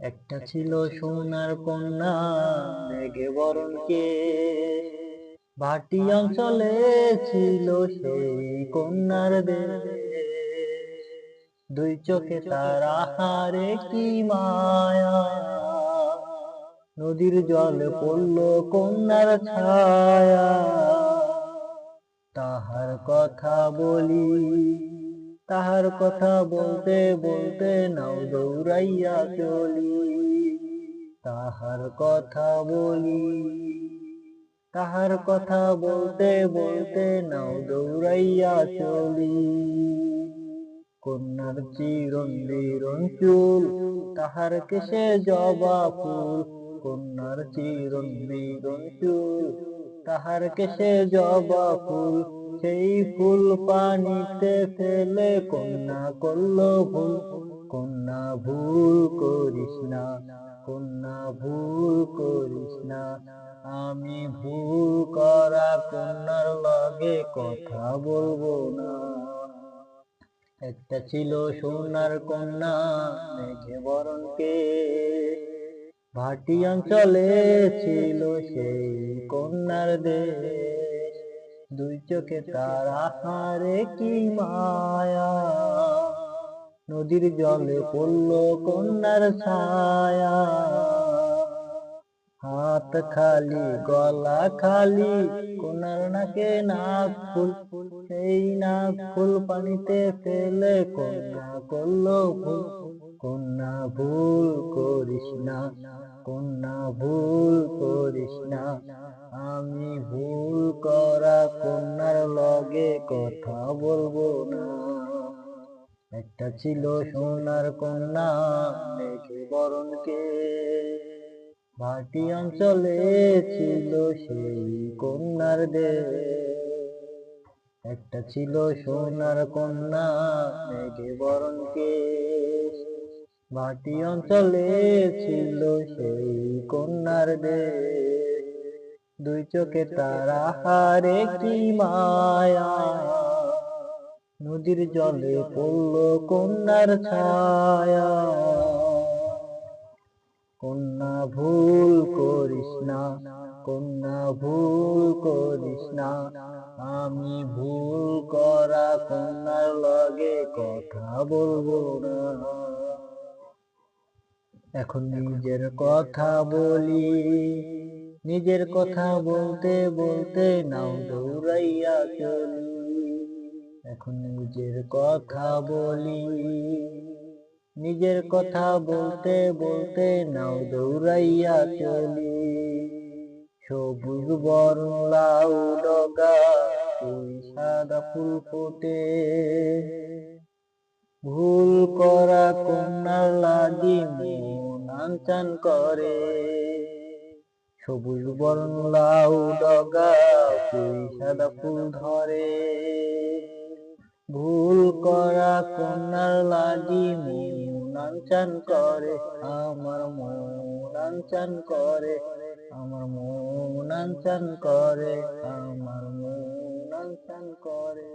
একটা ছিল সোনার কন্যা, মেঘে বরণ কেশ। ভাটি অঞ্চলে ছিল সেই কন্যার দেশ। দুই চোখে তার আহারে কি মায়া, নদীর জলে পড়ল কন্যার ছায়া। তাহার কথা বলি, তাহার কথা বলতে বলতে নাও দৌড়াইয়া চলি। তাহার কথা বলি, তাহার কথা বলতে বলতে নাও দৌড়াইয়া চলি। কন্যার চিরন বিরন চুল, তাহার কেশে জবা ফুল। কন্যার চিরন বিরন চুল, তাহার কেশে জবা ফুল। সেই ফুল পানিতে ফেলে কন্যা করল ভুল। কন্যা ভুল করিস না, কন্যা ভুল করিস না। আমি ভুল করা কন্যার লগে কথা বলবো না। একটা ছিল সোনার কন্যা, মেঘে বরণ কেশ। ভাটি অঞ্চলে ছিল সেই কন্যার দেশ। দুই চোখে তার আহারে কি মায়া, নদীর জলে পড়ল কন্যার ছায়া। হাত খালি গলা খালি, কন্যার নাকে নাক ফুল। সেই নাক ফুল পানিতে ফেলে কন্যা করল ভুল। কন্যা ভুল করিস না, কন্যা ভুল করিস না। আমি ভুল করা কন্যার লগে কথা বলবো না। একটা ছিল সোনার কন্যা, মেঘে বরণ কেশ। ভাটি অঞ্চলে ছিল সেই কন্যার দেশ। একটা ছিল সোনার কন্যা, মেঘে বরণ কেশ। ভাটি অঞ্চলে ছিল সেই কন্যার দেশ। দুই চোখে তার আহারে কি মায়া, নদীর জলে পড়ল কন্যার ছায়া। কন্যা ভুল করিস না, কন্যা ভুল করিস না। আমি ভুল করা কন্যার লগে কথা বলবো না। এখন নিজের কথা বলি, নিজের কথা বলতে বলতে নাও দৌড়াইয়া চলি। এখন নিজের কথা বলি, নিজের কথা বলতে বলতে নাও দৌড়াইয়া চলি। সবুজ বরণ লাউ ডগা, ওই সাদা ফুল ফোটে। ভুল করা কন্যার লাগি মন আনচান করে। সবুজ বরণ লাউ ডগা, ওই সাদা ফুল ধরে। ভুল করা কন্যার লাগি মন আনচান করে। আমার মন আনচান করে, আমার মন আনচান করে, আমার মন আনচান করে।